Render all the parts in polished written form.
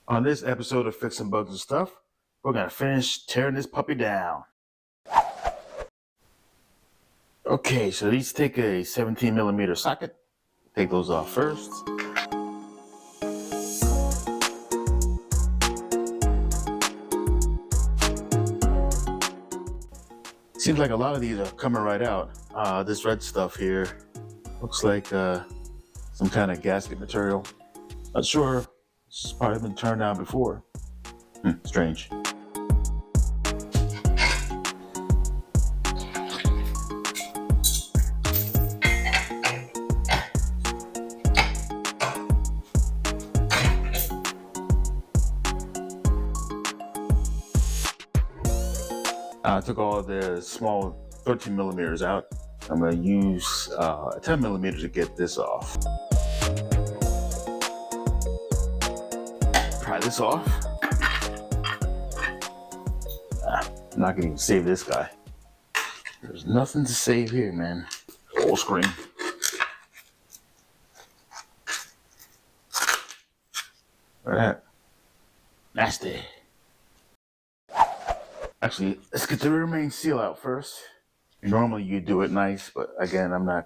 On this episode of Fixing Bugs and Stuff, we're going to finish tearing this puppy down. Okay, so these take a 17mm socket. Take those off first. Seems like a lot of these are coming right out. This red stuff here looks like some kind of gasket material. Not sure. This has probably been turned down before. Strange. I took all the small 13mm out. I'm going to use a 10mm to get this off. Pry this off. I'm not going to even save this guy. There's nothing to save here, man. Full screen. Look at that. Nasty. Actually, let's get the rear main seal out first. Normally you do it nice, but again, I'm not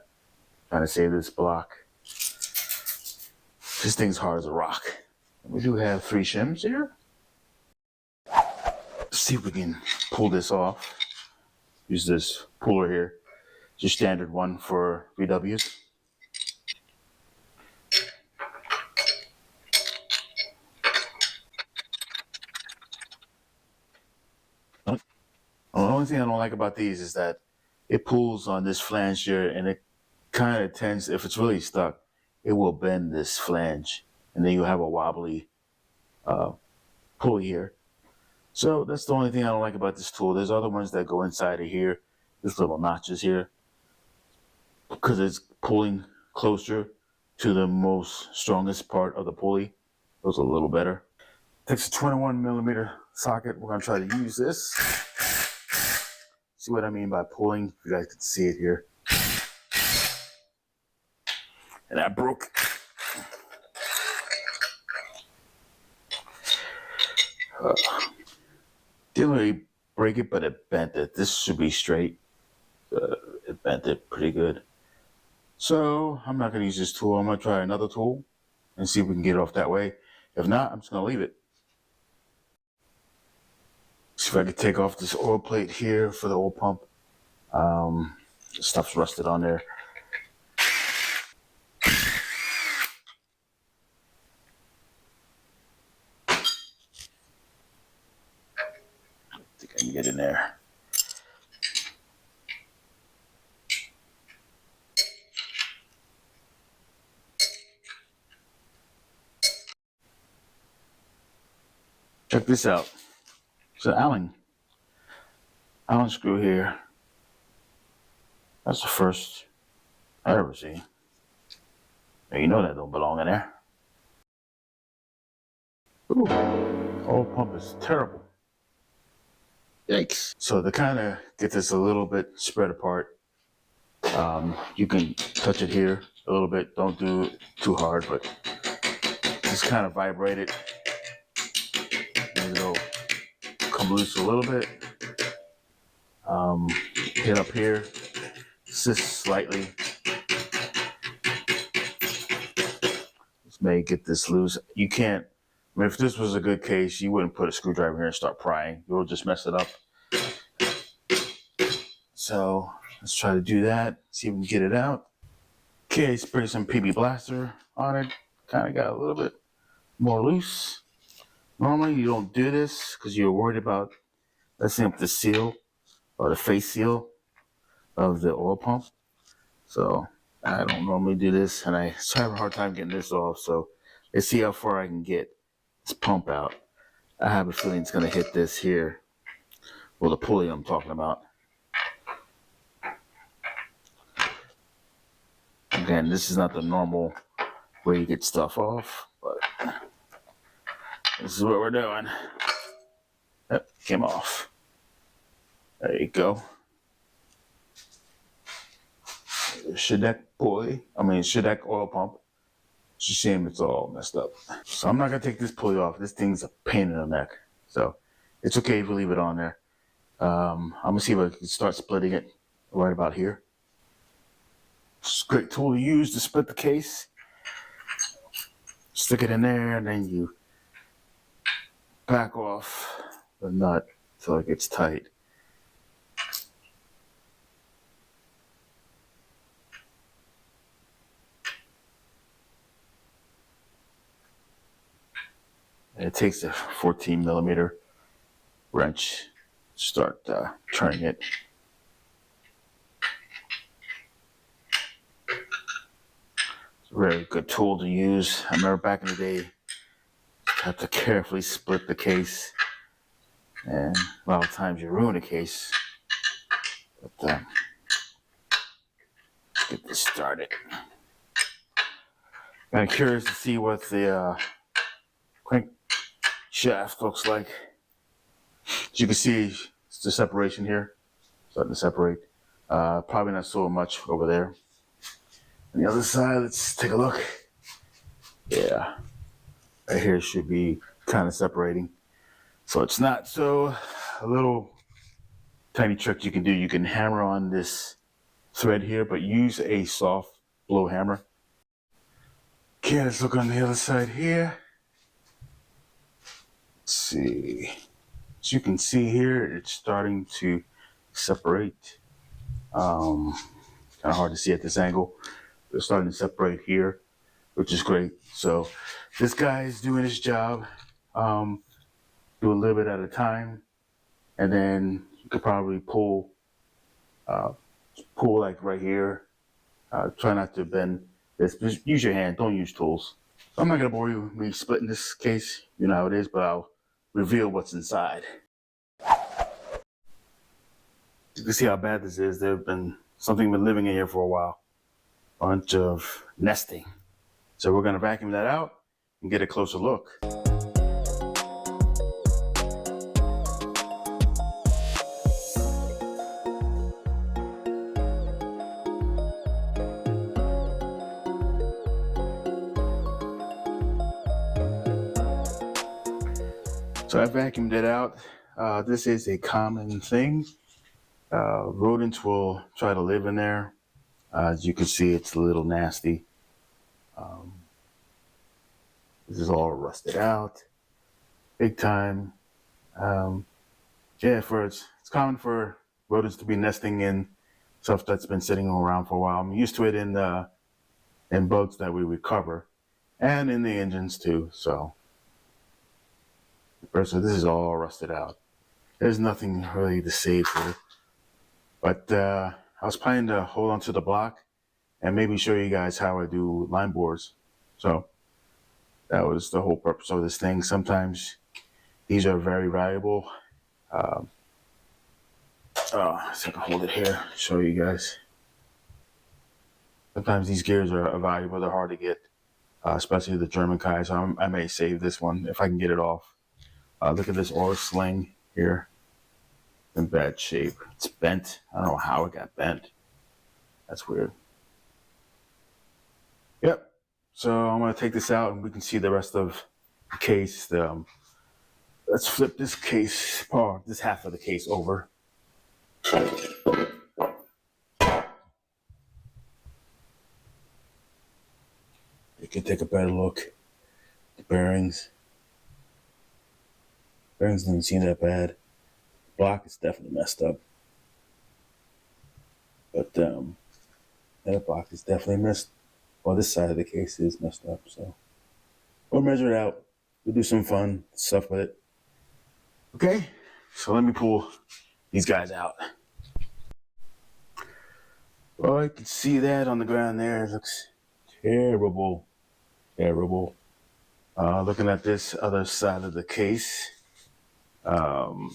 trying to save this block. This thing's hard as a rock. We do have 3 shims here. Let's see if we can pull this off. Use this puller here. It's your standard one for VWs. The only thing I don't like about these is that it pulls on this flange here, and it kind of tends, if it's really stuck, it will bend this flange, and then you have a wobbly pulley here. So that's the only thing I don't like about this tool. There's other ones that go inside of here, this little notches here, because it's pulling closer to the most strongest part of the pulley. Those are a little better. Takes a 21mm socket. We're gonna try to use this. See what I mean by pulling? You guys can see it here. And that broke. Didn't really break it, but it bent it. This should be straight. It bent it pretty good. So I'm not going to use this tool. I'm going to try another tool and see if we can get it off that way. If not, I'm just going to leave it. See if I can take off this oil plate here for the oil pump. The stuff's rusted on there. I think I can get in there. Check this out. It's an Allen screw here. That's the first I ever see. Now, you know that don't belong in there. Ooh, oil pump is terrible. Yikes. So to kind of get this a little bit spread apart, you can touch it here a little bit. Don't do it too hard, but just kind of vibrate it. And it'll come loose a little bit. Hit up here, just slightly. This may get this loose. You can't, I mean, if this was a good case, you wouldn't put a screwdriver here and start prying. You'll just mess it up. So let's try to do that, see if we can get it out. Okay, spray some PB Blaster on it. Kind of got a little bit more loose. Normally you don't do this because you're worried about messing up the seal or the face seal of the oil pump. So I don't normally do this, and I have a hard time getting this off. So let's see how far I can get this pump out. I have a feeling it's going to hit this here. Well, the pulley I'm talking about. Again, this is not the normal way you get stuff off, but this is what we're doing. Yep, came off. There you go. Shidek pulley, Shidek oil pump. It's a shame it's all messed up. So I'm not gonna take this pulley off. This thing's a pain in the neck. So it's okay if we leave it on there. I'm gonna see if I can start splitting it right about here. It's a great tool to use to split the case. Stick it in there, and then you back off the nut until it gets tight. And it takes a 14 millimeter wrench to start turning it. It's a very good tool to use. I remember back in the day, you have to carefully split the case, and a lot of times you ruin a case. But let's get this started. Kind of curious to see what the crank shaft looks like. As you can see, it's the separation here, starting to separate. Probably not so much over there. On the other side, let's take a look. Yeah, right here should be kind of separating. So it's not. So a little tiny trick you can do, you can hammer on this thread here, but use a soft blow hammer. Okay, let's look on the other side here. Let's see. As you can see here, it's starting to separate. Kind of hard to see at this angle. It's starting to separate here, which is great. So this guy is doing his job. Do a little bit at a time, and then you could probably pull like right here. Try not to bend this. Just use your hand. Don't use tools. So I'm not gonna bore you with me splitting this case. You know how it is, but I'll reveal what's inside. You can see how bad this is. There's been something been living in here for a while. Bunch of nesting. So we're gonna vacuum that out and get a closer look. So I vacuumed it out. This is a common thing. Rodents will try to live in there. As you can see, it's a little nasty. This is all rusted out, big time. Yeah, it's common for rodents to be nesting in stuff that's been sitting around for a while. I'm used to it in boats that we recover, and in the engines too. So this is all rusted out. There's nothing really to save here. But I was planning to hold on to the block and maybe show you guys how I do line bores. So that was the whole purpose of this thing. Sometimes these are very valuable. So I can hold it here, show you guys. Sometimes these gears are valuable. They're hard to get, especially the German kind. So I may save this one if I can get it off. Look at this oar sling here. In bad shape. It's bent. I don't know how it got bent. That's weird. Yep. So I'm going to take this out and we can see the rest of the case. Let's flip this case, or this half of the case over. You can take a better look. The bearings. Bearings didn't seem that bad. Block is definitely messed up, but that block is definitely messed. Well, this side of the case is messed up, so we'll measure it out. We'll do some fun stuff with it. Okay, so let me pull these guys out. Well, you can see that on the ground there. It looks terrible, terrible. Looking at this other side of the case. I'm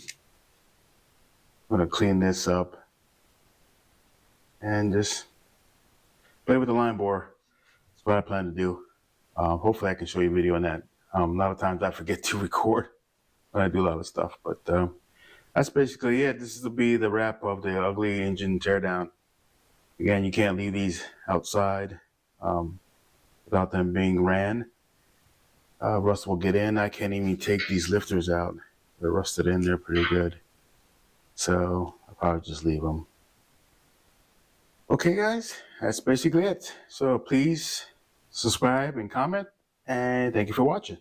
going to clean this up and just play with the line bore. That's what I plan to do. Hopefully I can show you a video on that. A lot of times I forget to record when I do a lot of stuff, but that's basically it. This will be the wrap of the ugly engine teardown. Again, you can't leave these outside. If without them being ran. Rust will get in. I can't even take these lifters out. They're rusted in there pretty good. So I'll probably just leave them. Okay, guys, that's basically it. So please subscribe and comment, and thank you for watching.